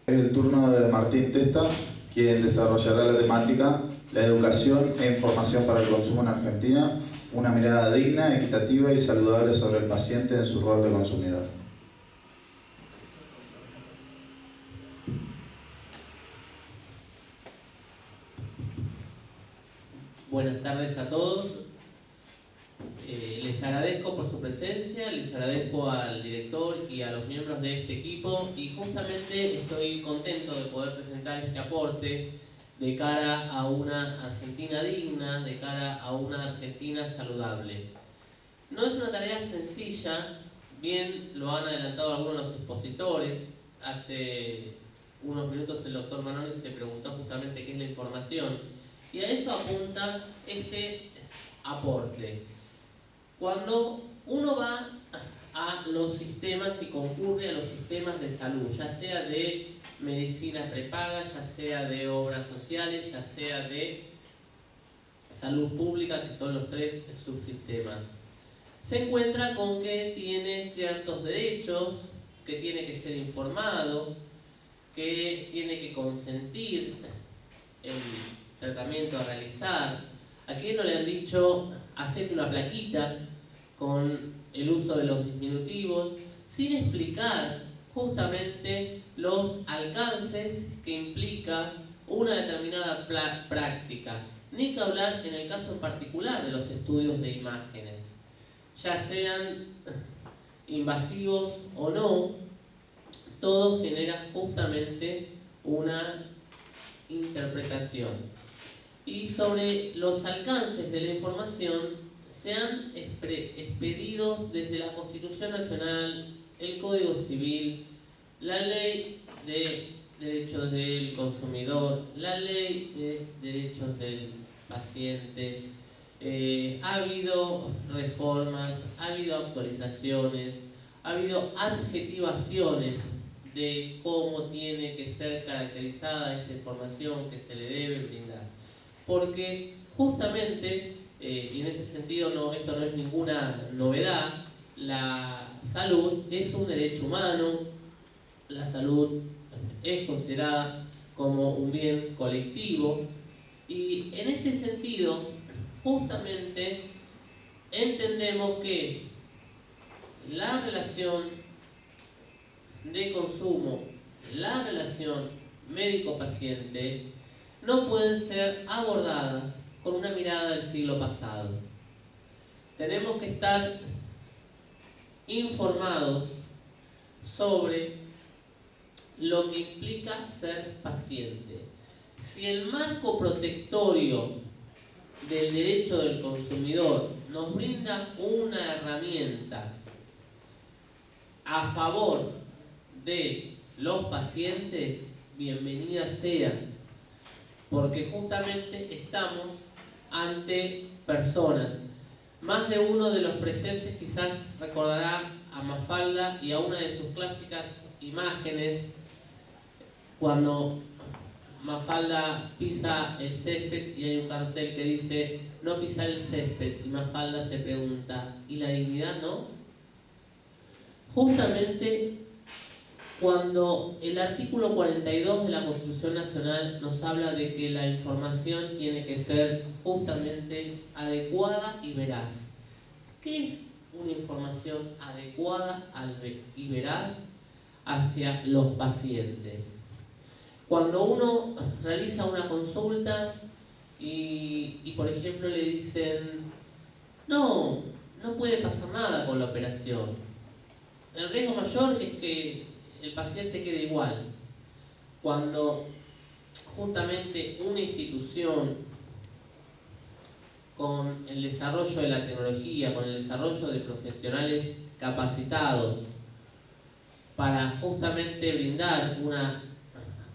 Es el turno de Martín Testa, quien desarrollará la temática La educación e información para el consumo en Argentina, una mirada digna, equitativa y saludable sobre el paciente en su rol de consumidor. Buenas tardes a todos. Les agradezco por su presencia, les agradezco al director y a los miembros de este equipo, y justamente estoy contento de poder presentar este aporte de cara a una Argentina digna, de cara a una Argentina saludable. No es una tarea sencilla, bien lo han adelantado algunos de los expositores. Hace unos minutos el doctor Manoni se preguntó justamente qué es la información, y a eso apunta este aporte. Cuando uno va a los sistemas y concurre a los sistemas de salud, ya sea de medicina prepaga, ya sea de obras sociales, ya sea de salud pública, que son los tres subsistemas, se encuentra con que tiene ciertos derechos, que tiene que ser informado, que tiene que consentir el tratamiento a realizar. ¿A quién no le han dicho hacete una plaquita con el uso de los disminutivos, sin explicar justamente los alcances que implica una determinada práctica? Ni que hablar en el caso en particular de los estudios de imágenes, ya sean invasivos o no, todo genera justamente una interpretación. Y sobre los alcances de la información se han expedido desde la Constitución Nacional, el Código Civil, la Ley de Derechos del Consumidor, la Ley de Derechos del Paciente. Ha habido reformas, ha habido actualizaciones, ha habido adjetivaciones de cómo tiene que ser caracterizada esta información que se le debe brindar. Porque justamente, y en este sentido esto no es ninguna novedad, la salud es un derecho humano, la salud es considerada como un bien colectivo, y en este sentido justamente entendemos que la relación de consumo, la relación médico-paciente, no pueden ser abordadas con una mirada del siglo pasado. Tenemos que estar informados sobre lo que implica ser paciente. Si el marco protectorio del derecho del consumidor nos brinda una herramienta a favor de los pacientes, bienvenida sea, porque justamente estamos ante personas. Más de uno de los presentes quizás recordará a Mafalda y a una de sus clásicas imágenes, cuando Mafalda pisa el césped y hay un cartel que dice no pisar el césped, y Mafalda se pregunta, ¿y la dignidad no? Justamente cuando el artículo 42 de la Constitución Nacional nos habla de que la información tiene que ser justamente adecuada y veraz. ¿Qué es una información adecuada y veraz hacia los pacientes? Cuando uno realiza una consulta y por ejemplo le dicen no puede pasar nada con la operación, el riesgo mayor es que el paciente quede igual, cuando justamente una institución, con el desarrollo de la tecnología, con el desarrollo de profesionales capacitados para justamente brindar una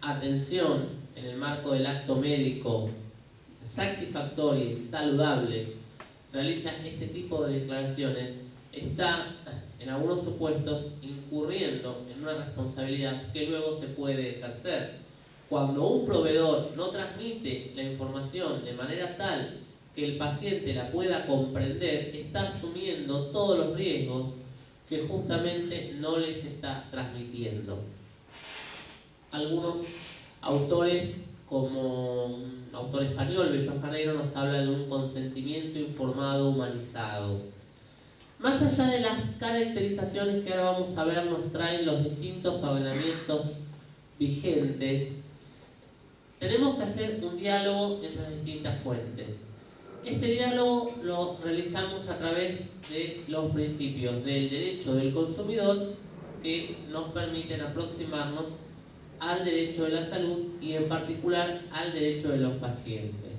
atención en el marco del acto médico satisfactoria y saludable, realiza este tipo de declaraciones, está en algunos supuestos incurriendo en una responsabilidad que luego se puede ejercer. Cuando un proveedor no transmite la información de manera tal que el paciente la pueda comprender, está asumiendo todos los riesgos que justamente no les está transmitiendo. algunos autores, como un autor español, Bello Janeiro, nos habla de un consentimiento informado, humanizado. Más allá de las caracterizaciones que ahora vamos a ver nos traen los distintos ordenamientos vigentes, tenemos que hacer un diálogo entre las distintas fuentes. Este diálogo lo realizamos a través de los principios del derecho del consumidor, que nos permiten aproximarnos al derecho de la salud y en particular al derecho de los pacientes.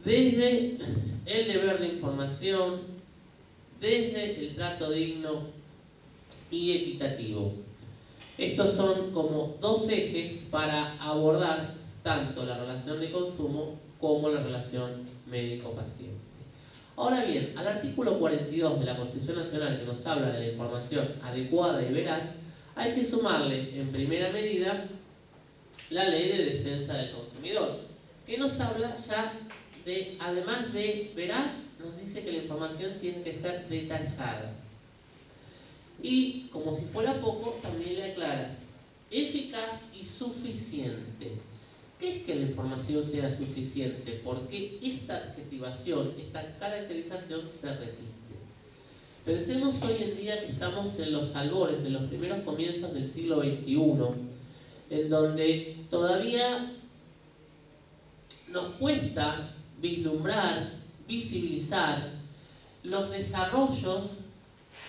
Desde el deber de información, desde el trato digno y equitativo. Estos son como dos ejes para abordar tanto la relación de consumo como la relación médico-paciente. Ahora bien, al artículo 42 de la Constitución Nacional, que nos habla de la información adecuada y veraz, hay que sumarle en primera medida la Ley de Defensa del Consumidor, que nos habla ya de, además de veraz, nos dice que la información tiene que ser detallada. Y, como si fuera poco, también le aclara, eficaz y suficiente. ¿Qué es que la información sea suficiente? Porque esta adjetivación, esta caracterización se repite. Pensemos hoy en día que estamos en los albores, en los primeros comienzos del siglo XXI, en donde todavía nos cuesta vislumbrar, visibilizar los desarrollos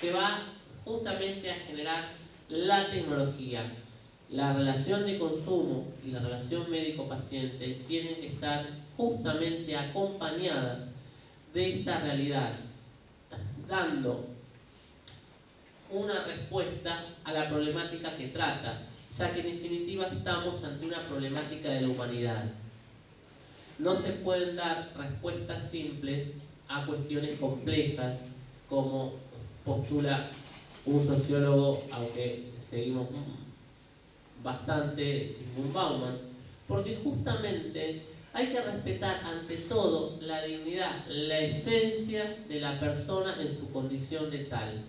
que va justamente a generar la tecnología. La relación de consumo y la relación médico-paciente tienen que estar justamente acompañadas de esta realidad, dando una respuesta a la problemática que trata, ya que en definitiva estamos ante una problemática de la humanidad. No se pueden dar respuestas simples a cuestiones complejas, como postula un sociólogo, aunque seguimos bastante, Zygmunt Bauman, porque justamente hay que respetar ante todo la dignidad, la esencia de la persona en su condición de tal.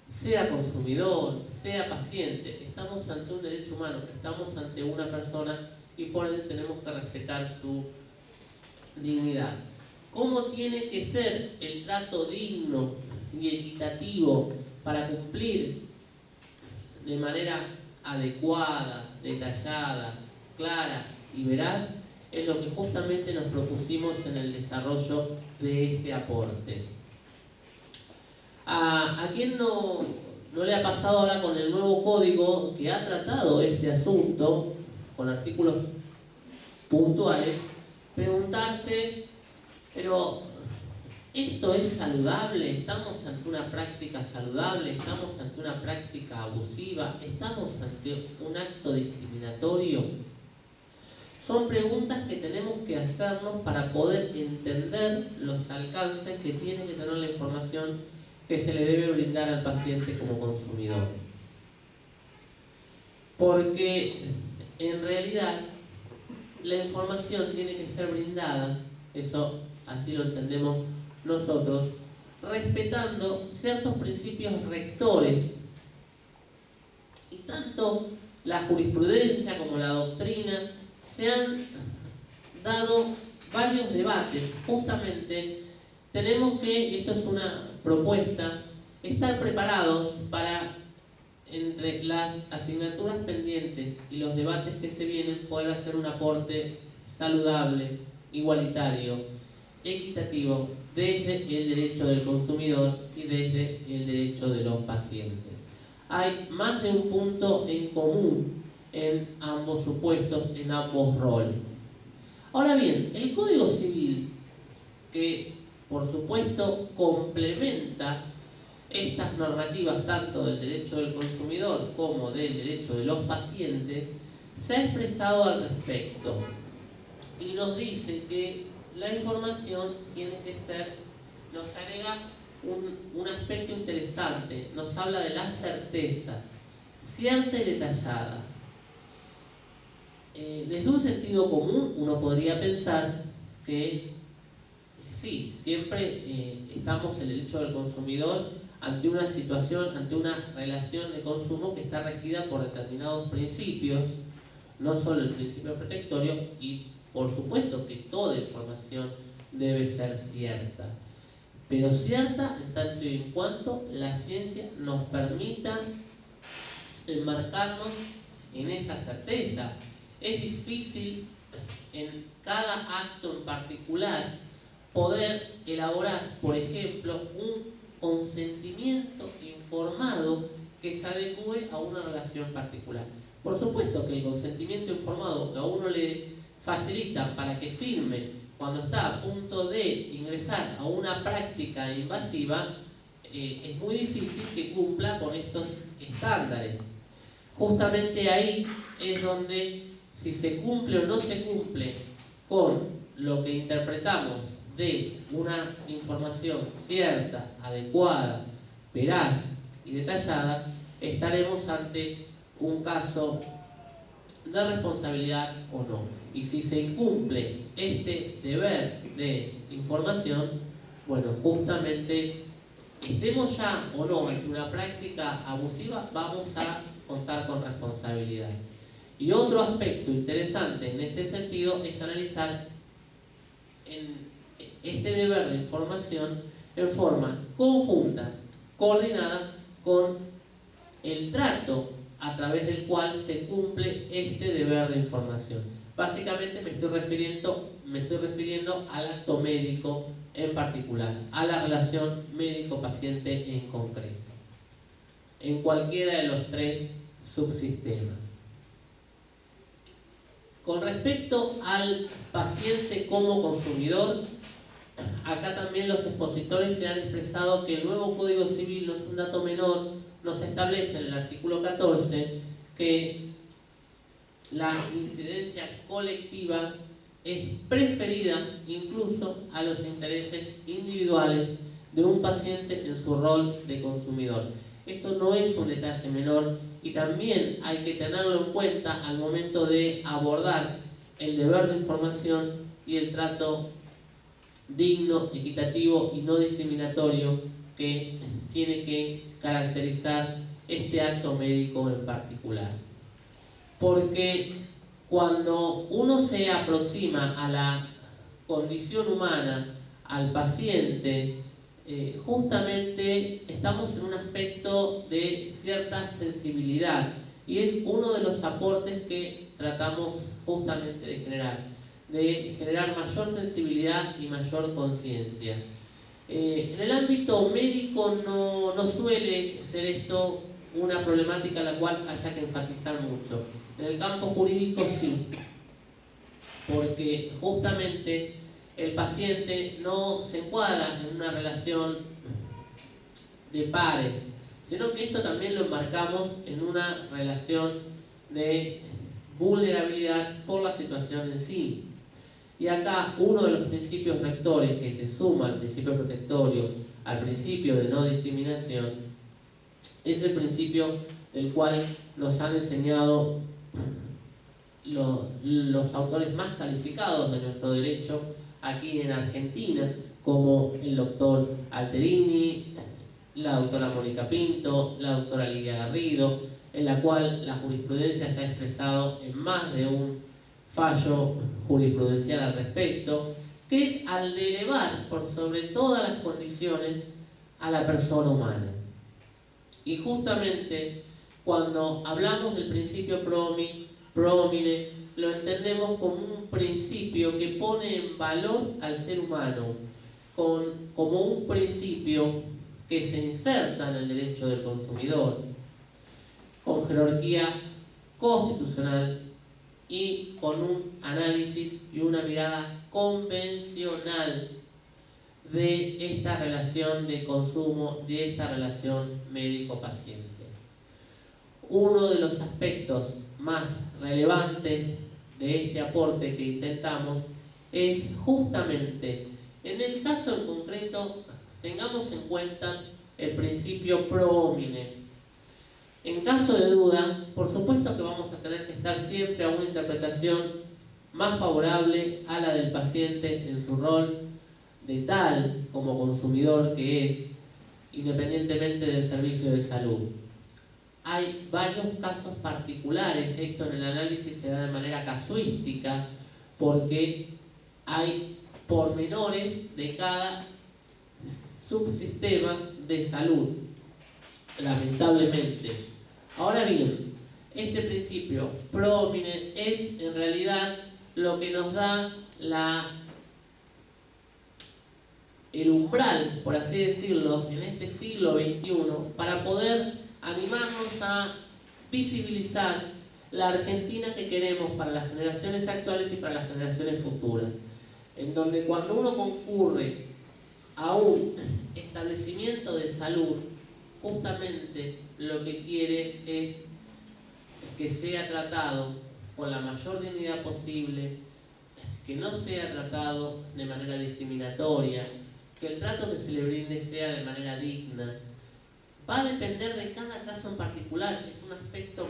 Sea consumidor, sea paciente, estamos ante un derecho humano, estamos ante una persona y por ende tenemos que respetar su dignidad. ¿Cómo tiene que ser el trato digno y equitativo para cumplir de manera adecuada, detallada, clara y veraz? Es lo que justamente nos propusimos en el desarrollo de este aporte. ¿A quién no le ha pasado ahora con el nuevo código que ha tratado este asunto, con artículos puntuales, preguntarse, pero ¿esto es saludable? ¿Estamos ante una práctica saludable? ¿Estamos ante una práctica abusiva? ¿Estamos ante un acto discriminatorio? Son preguntas que tenemos que hacernos para poder entender los alcances que tiene que tener la información que se le debe brindar al paciente como consumidor. Porque en realidad la información tiene que ser brindada, eso así lo entendemos nosotros, respetando ciertos principios rectores. Y tanto la jurisprudencia como la doctrina se han dado varios debates. Justamente tenemos que, esto es una propuesta, estar preparados para, entre las asignaturas pendientes y los debates que se vienen, poder hacer un aporte saludable, igualitario, equitativo, desde el derecho del consumidor y desde el derecho de los pacientes. Hay más de un punto en común en ambos supuestos, en ambos roles. Ahora bien, el Código Civil, que por supuesto complementa estas normativas tanto del derecho del consumidor como del derecho de los pacientes, se ha expresado al respecto y nos dice que la información tiene que ser, nos agrega un aspecto interesante, nos habla de la certeza, cierta y detallada. Desde un sentido común uno podría pensar que sí, siempre estamos en el derecho del consumidor ante una situación, ante una relación de consumo que está regida por determinados principios, no solo el principio protectorio, y por supuesto que toda información debe ser cierta, pero cierta en tanto y en cuanto la ciencia nos permita enmarcarnos en esa certeza. Es difícil en cada acto en particular poder elaborar, por ejemplo, un consentimiento informado que se adecue a una relación particular. Por supuesto que el consentimiento informado que a uno le facilita para que firme cuando está a punto de ingresar a una práctica invasiva, es muy difícil que cumpla con estos estándares. Justamente ahí es donde, si se cumple o no se cumple con lo que interpretamos de una información cierta, adecuada, veraz y detallada, estaremos ante un caso de responsabilidad o no. Y si se incumple este deber de información, bueno, justamente estemos ya o no en una práctica abusiva, vamos a contar con responsabilidad. Y otro aspecto interesante en este sentido es analizar este deber de información en forma conjunta, coordinada con el trato a través del cual se cumple este deber de información. Básicamente me estoy refiriendo al acto médico en particular, a la relación médico-paciente en concreto, en cualquiera de los tres subsistemas. Con respecto al paciente como consumidor, acá también los expositores se han expresado que el nuevo Código Civil no es un dato menor, nos establece en el artículo 14 que la incidencia colectiva es preferida incluso a los intereses individuales de un paciente en su rol de consumidor. Esto no es un detalle menor y también hay que tenerlo en cuenta al momento de abordar el deber de información y el trato digno, equitativo y no discriminatorio que tiene que caracterizar este acto médico en particular. Porque cuando uno se aproxima a la condición humana, al paciente, justamente estamos en un aspecto de cierta sensibilidad y es uno de los aportes que tratamos justamente de generar mayor sensibilidad y mayor conciencia. En el ámbito médico no suele ser esto una problemática a la cual haya que enfatizar mucho. En el campo jurídico sí, porque justamente el paciente no se encuadra en una relación de pares, sino que esto también lo enmarcamos en una relación de vulnerabilidad por la situación en sí. Y acá uno de los principios rectores que se suma al principio protectorio, al principio de no discriminación, es el principio del cual nos han enseñado los autores más calificados de nuestro derecho aquí en Argentina, como el doctor Alterini, la doctora Mónica Pinto, la doctora Lidia Garrido, en la cual la jurisprudencia se ha expresado en más de un fallo jurisprudencial al respecto, que es al de elevar por sobre todas las condiciones a la persona humana. Y justamente cuando hablamos del principio pro homine, lo entendemos como un principio que pone en valor al ser humano, como un principio que se inserta en el derecho del consumidor, con jerarquía constitucional y con un análisis y una mirada convencional de esta relación de consumo, de esta relación médico-paciente. Uno de los aspectos más relevantes de este aporte que intentamos es justamente, en el caso en concreto, tengamos en cuenta el principio pro homine. En caso de duda, por supuesto que vamos a tener que estar siempre a una interpretación más favorable a la del paciente en su rol de tal como consumidor que es, independientemente del servicio de salud. Hay varios casos particulares, esto en el análisis se da de manera casuística, porque hay pormenores de cada subsistema de salud, lamentablemente. Ahora bien, este principio pro homine es en realidad lo que nos da el umbral, por así decirlo, en este siglo XXI, para poder animarnos a visibilizar la Argentina que queremos para las generaciones actuales y para las generaciones futuras, en donde cuando uno concurre a un establecimiento de salud, justamente lo que quiere es que sea tratado con la mayor dignidad posible, que no sea tratado de manera discriminatoria, que el trato que se le brinde sea de manera digna. Va a depender de cada caso en particular, es un aspecto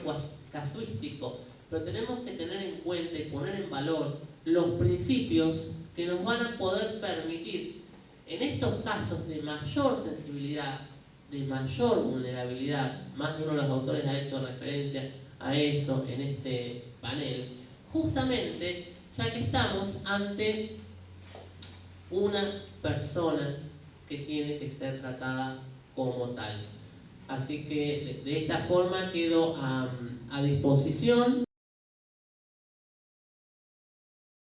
casuístico, pero tenemos que tener en cuenta y poner en valor los principios que nos van a poder permitir, en estos casos de mayor sensibilidad, de mayor vulnerabilidad, más de uno de los autores ha hecho referencia a eso en este panel, justamente ya que estamos ante una persona que tiene que ser tratada como tal. Así que de esta forma quedo a disposición